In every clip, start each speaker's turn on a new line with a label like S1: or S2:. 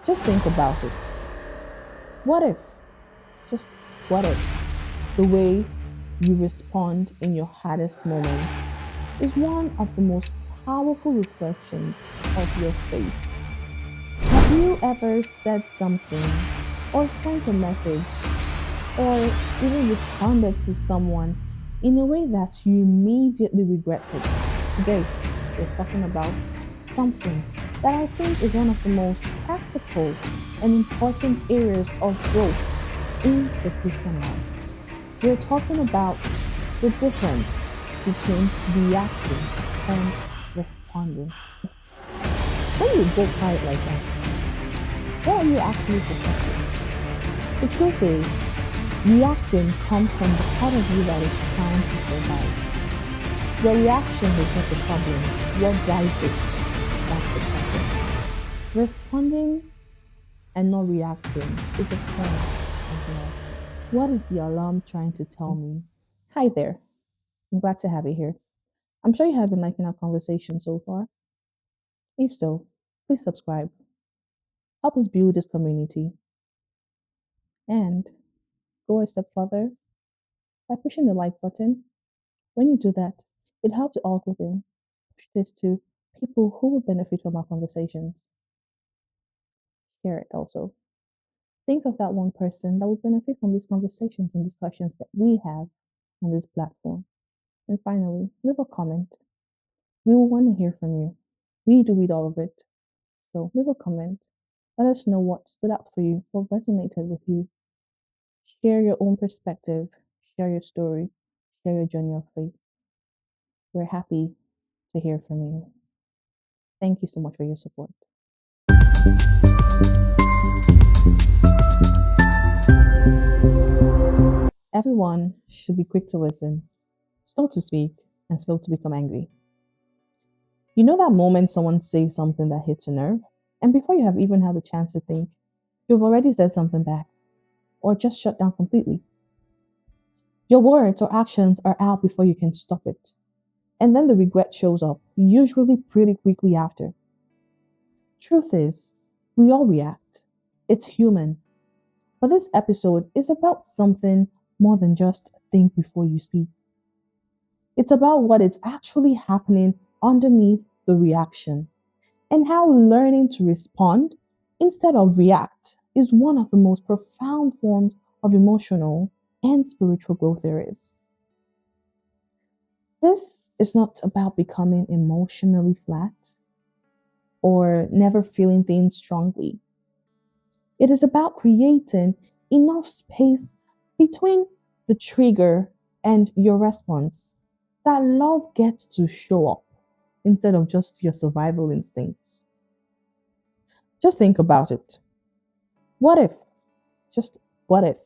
S1: Just think about it. What if, just what if, the way you respond in your hardest moments is one of the most powerful reflections of your faith? Have you ever said something or sent a message or even responded to someone in a way that you immediately regretted? Today, we're talking about something that I think is one of the most practical and important areas of growth in the Christian life. We're talking about the difference between reacting and responding. When you go quiet like that, what are you actually protecting? The truth is, reacting comes from the part of you that is trying to survive. Your reaction is not the problem. What drives it? That's the problem. Responding and not reacting is a form of love. What is the alarm trying to tell me? Hi there. I'm glad to have you here. I'm sure you have been liking our conversation so far. If so, please subscribe. Help us build this community and go a step further by pushing the like button. When you do that, it helps the algorithm push this to people who will benefit from our conversations. Share it also. Think of that one person that would benefit from these conversations and discussions that we have on this platform. And finally, leave a comment. We will want to hear from you. We do read all of it. So leave a comment. Let us know what stood out for you, what resonated with you. Share your own perspective, share your story, share your journey of faith. We're happy to hear from you. Thank you so much for your support. Everyone should be quick to listen, slow to speak, and slow to become angry. You know that moment someone says something that hits a nerve, and before you have even had the chance to think, you've already said something back, or just shut down completely. Your words or actions are out before you can stop it. And then the regret shows up, usually pretty quickly after. Truth is, we all react. It's human. But this episode is about something more than just think before you speak. It's about what is actually happening underneath the reaction and how learning to respond instead of react is one of the most profound forms of emotional and spiritual growth there is. This is not about becoming emotionally flat or never feeling things strongly. It is about creating enough space between the trigger and your response that love gets to show up instead of just your survival instincts. Just think about it. What if, just what if,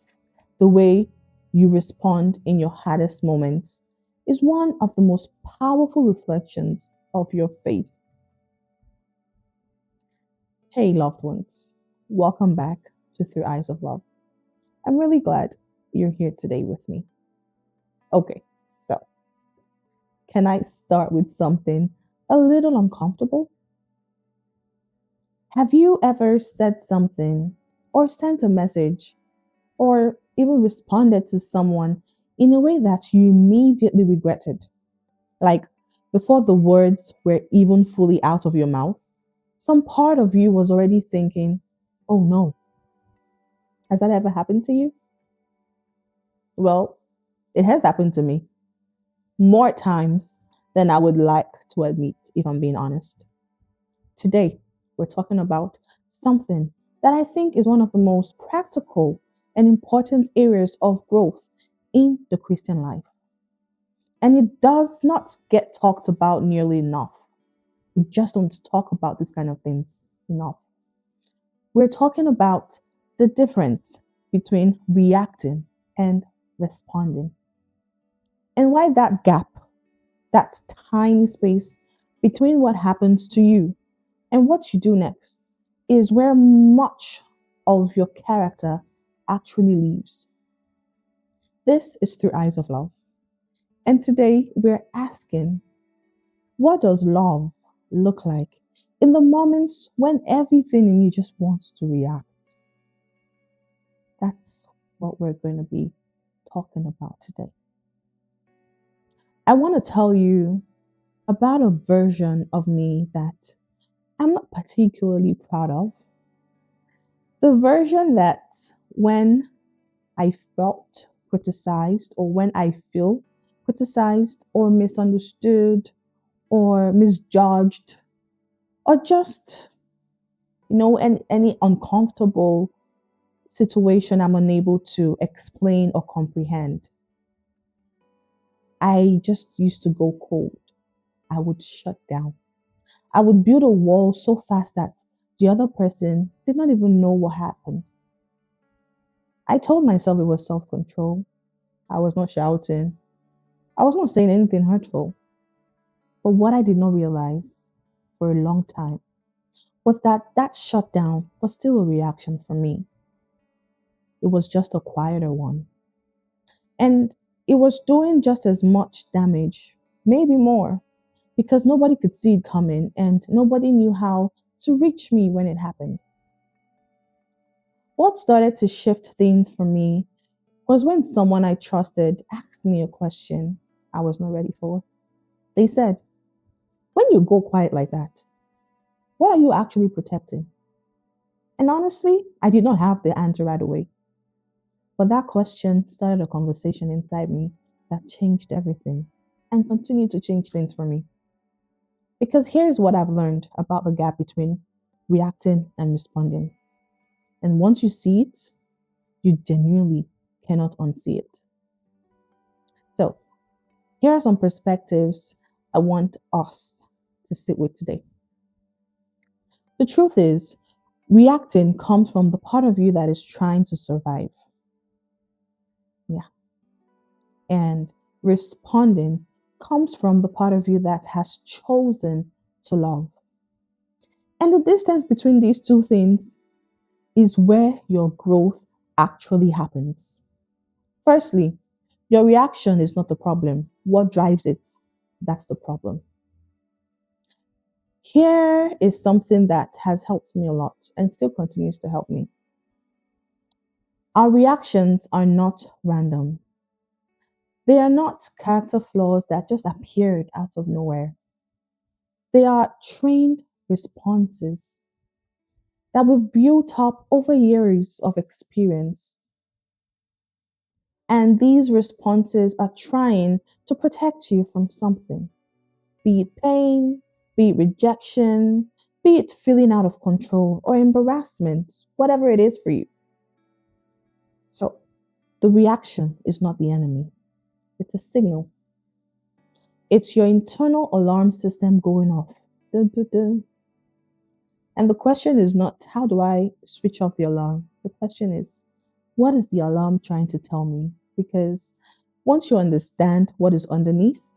S1: the way you respond in your hardest moments is one of the most powerful reflections of your faith? Hey, loved ones, welcome back to Through Eyes of Love. I'm really glad you're here today with me. Okay, so can I start with something a little uncomfortable? Have you ever said something or sent a message or even responded to someone in a way that you immediately regretted? Like before the words were even fully out of your mouth, some part of you was already thinking, oh no, has that ever happened to you? Well, it has happened to me more times than I would like to admit, if I'm being honest. Today, we're talking about something that I think is one of the most practical and important areas of growth in the Christian life. And it does not get talked about nearly enough. We just don't talk about these kind of things enough. We're talking about the difference between reacting and responding, and why that gap, that tiny space between what happens to you and what you do next, is where much of your character actually lives. This is Through Eyes of Love. And today we're asking, what does love look like In the moments when everything in you just wants to react. That's what we're going to be talking about today. I want to tell you about a version of me that I'm not particularly proud of. The version that when I felt criticized or when I feel criticized or misunderstood or misjudged or just, any uncomfortable situation I'm unable to explain or comprehend, I just used to go cold. I would shut down. I would build a wall so fast that the other person did not even know what happened. I told myself it was self control. I was not shouting. I was not saying anything hurtful. But what I did not realize for a long time was that that shutdown was still a reaction from me. It was just a quieter one. And it was doing just as much damage, maybe more, because nobody could see it coming and nobody knew how to reach me when it happened. What started to shift things for me was when someone I trusted asked me a question I was not ready for. They said, "When you go quiet like that, what are you actually protecting?" And honestly, I did not have the answer right away. But that question started a conversation inside me that changed everything and continued to change things for me. Because here's what I've learned about the gap between reacting and responding. And once you see it, you genuinely cannot unsee it. So, here are some perspectives I want us to sit with today. The truth is, reacting comes from the part of you that is trying to survive. Yeah. And responding comes from the part of you that has chosen to love. And the distance between these two things is where your growth actually happens. Firstly, your reaction is not the problem. What drives it? That's the problem. Here is something that has helped me a lot and still continues to help me. Our reactions are not random. They are not character flaws that just appeared out of nowhere. They are trained responses that we've built up over years of experience. And these responses are trying to protect you from something, be it pain, be it rejection, be it feeling out of control or embarrassment, whatever it is for you. So the reaction is not the enemy, it's a signal. It's your internal alarm system going off. Dun, dun, dun. And the question is not, how do I switch off the alarm? The question is, what is the alarm trying to tell me? Because once you understand what is underneath,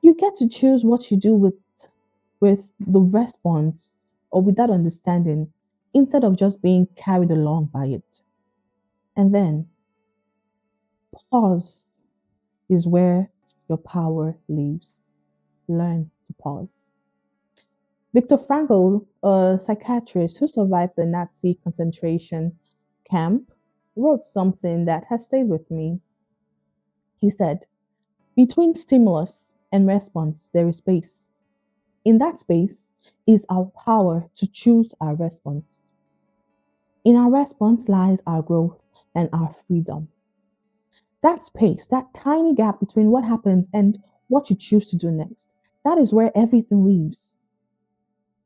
S1: you get to choose what you do with the response or with that understanding instead of just being carried along by it. And then pause is where your power lives. Learn to pause. Viktor Frankl, a psychiatrist who survived the Nazi concentration camp, wrote something that has stayed with me. He said, "Between stimulus and response, there is space. In that space is our power to choose our response. In our response lies our growth and our freedom." That space, that tiny gap between what happens and what you choose to do next, that is where everything lives.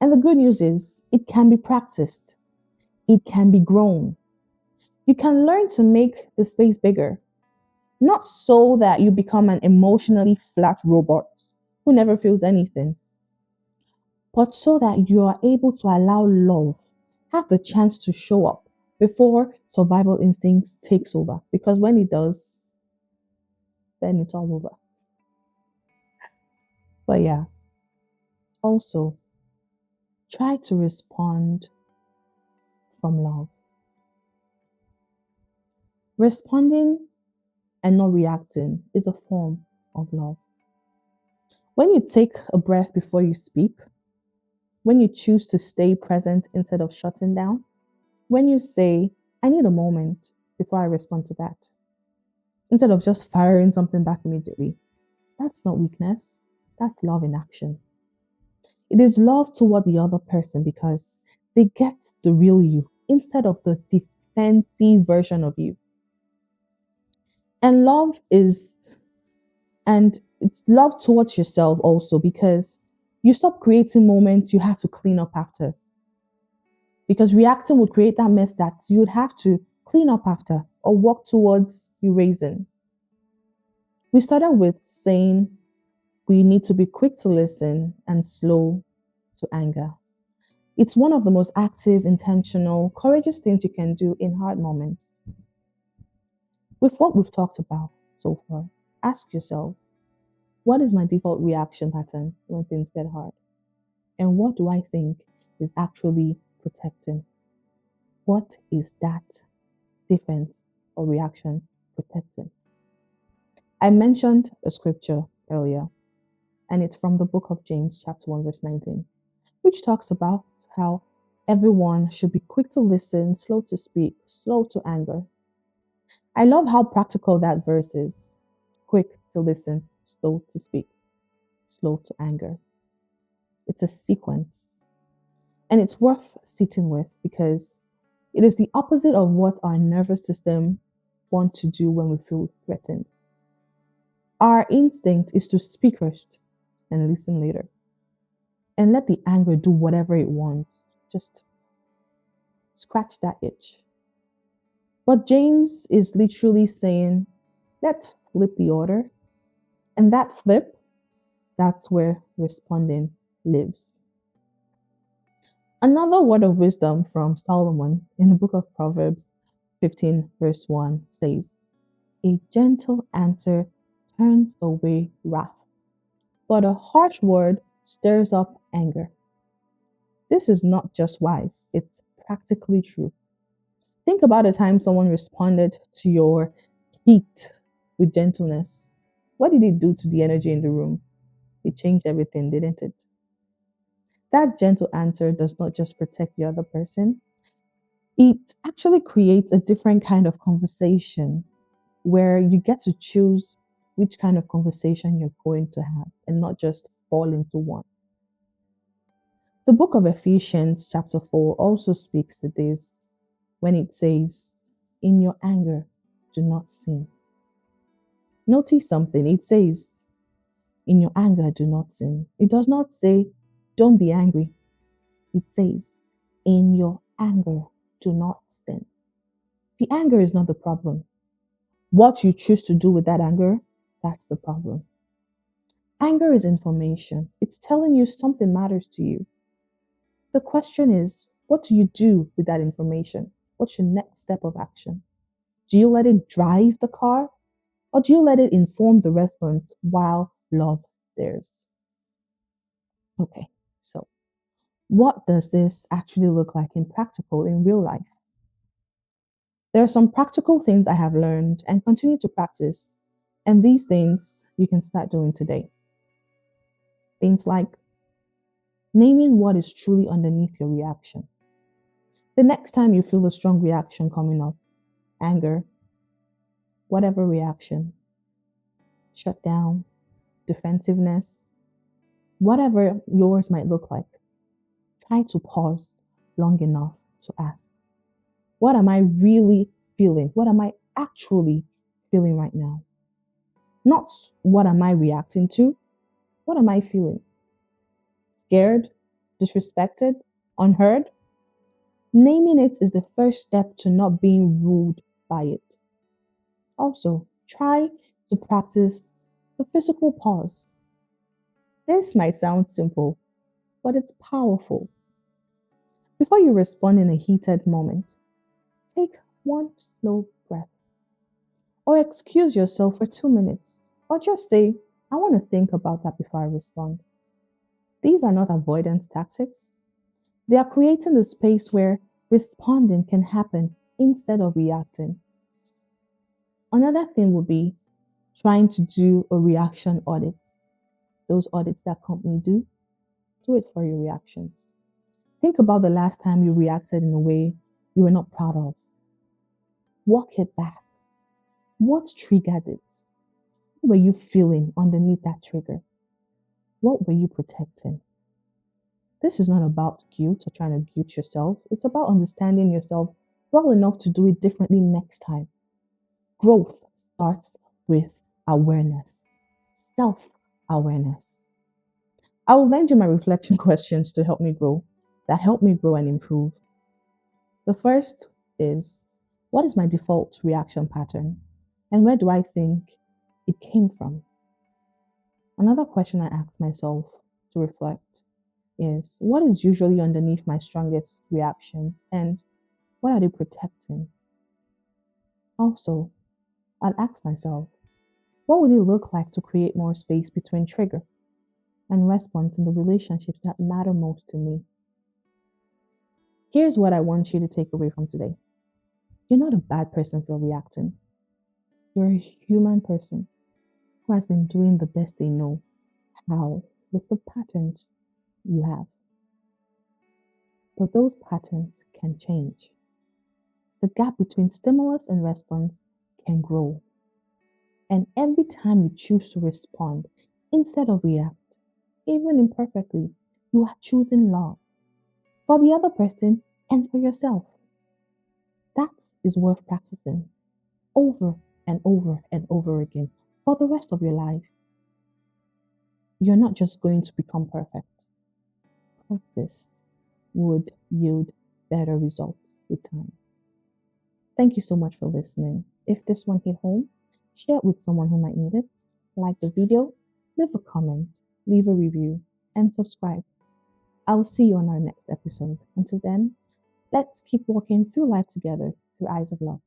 S1: And the good news is, it can be practiced, it can be grown. You can learn to make the space bigger, not so that you become an emotionally flat robot who never feels anything, but so that you are able to allow love have the chance to show up before survival instincts takes over. Because when it does, then it's all over. But yeah, also try to respond from love. Responding and not reacting is a form of love. When you take a breath before you speak, when you choose to stay present instead of shutting down, when you say, I need a moment before I respond to that, instead of just firing something back immediately. That's not weakness, that's love in action. It is love toward the other person because they get the real you instead of the defensive version of you. And love is, and it's love towards yourself also because you stop creating moments you have to clean up after. Because reacting would create that mess that you would have to clean up after or work towards erasing. We started with saying we need to be quick to listen and slow to anger. It's one of the most active, intentional, courageous things you can do in hard moments. With what we've talked about so far, ask yourself, what is my default reaction pattern when things get hard? And what do I think is actually protecting? What is that defense or reaction protecting? I mentioned a scripture earlier, and it's from the book of James, chapter 1, verse 19, which talks about how everyone should be quick to listen, slow to speak, slow to anger. I love how practical that verse is. Quick to listen, slow to speak, slow to anger. It's a sequence, and it's worth sitting with because it is the opposite of what our nervous system want to do when we feel threatened. Our instinct is to speak first and listen later and let the anger do whatever it wants. Just scratch that itch. But James is literally saying, let's flip the order. And that flip, that's where responding lives. Another word of wisdom from Solomon in the book of Proverbs 15, verse 1 says, a gentle answer turns away wrath, but a harsh word stirs up anger. This is not just wise, it's practically true. Think about a time someone responded to your heat with gentleness. What did it do to the energy in the room? It changed everything, didn't it? That gentle answer does not just protect the other person, it actually creates a different kind of conversation where you get to choose which kind of conversation you're going to have and not just fall into one. The book of Ephesians, chapter 4, also speaks to this when it says, in your anger, do not sin. Notice something. It says, in your anger, do not sin. It does not say, don't be angry. It says, in your anger, do not sin. The anger is not the problem. What you choose to do with that anger, that's the problem. Anger is information. It's telling you something matters to you. The question is, what do you do with that information? What's your next step of action? Do you let it drive the car or do you let it inform the response while love stares? Okay, so what does this actually look like in real life? There are some practical things I have learned and continue to practice, and these things you can start doing today. Things like naming what is truly underneath your reaction. The next time you feel a strong reaction coming up, anger, whatever reaction, shut down, defensiveness, whatever yours might look like, try to pause long enough to ask, what am I really feeling? What am I actually feeling right now? Not what am I reacting to? What am I feeling? Scared? Disrespected? Unheard? Naming it is the first step to not being ruled by it. Also, try to practice the physical pause. This might sound simple, but it's powerful. Before you respond in a heated moment, take one slow breath. Or excuse yourself for 2 minutes. Or just say, I want to think about that before I respond. These are not avoidance tactics. They are creating the space where responding can happen instead of reacting. Another thing would be trying to do a reaction audit. Those audits that company do it for your reactions. Think about the last time you reacted in a way you were not proud of. Walk it back. What triggered it? What were you feeling underneath that trigger? What were you protecting? This is not about guilt or trying to guilt yourself. It's about understanding yourself well enough to do it differently next time. Growth starts with awareness, self awareness. I will lend you my reflection questions to help me grow, that help me grow and improve. The first is, what is my default reaction pattern? And where do I think it came from? Another question I ask myself to reflect is, what is usually underneath my strongest reactions and what are they protecting? Also, I'll ask myself, what would it look like to create more space between trigger and response in the relationships that matter most to me? Here's what I want you to take away from today. You're not a bad person for reacting. You're a human person who has been doing the best they know how with the patterns you have. But those patterns can change. The gap between stimulus and response can grow. And every time you choose to respond instead of react, even imperfectly, you are choosing love for the other person and for yourself. That is worth practicing over and over and over again for the rest of your life. You're not just going to become perfect. Practice would yield better results with time. Thank you so much for listening. If this one hit home, share it with someone who might need it. Like the video, leave a comment, leave a review, and subscribe. I will see you on our next episode. Until then, let's keep walking through life together through eyes of love.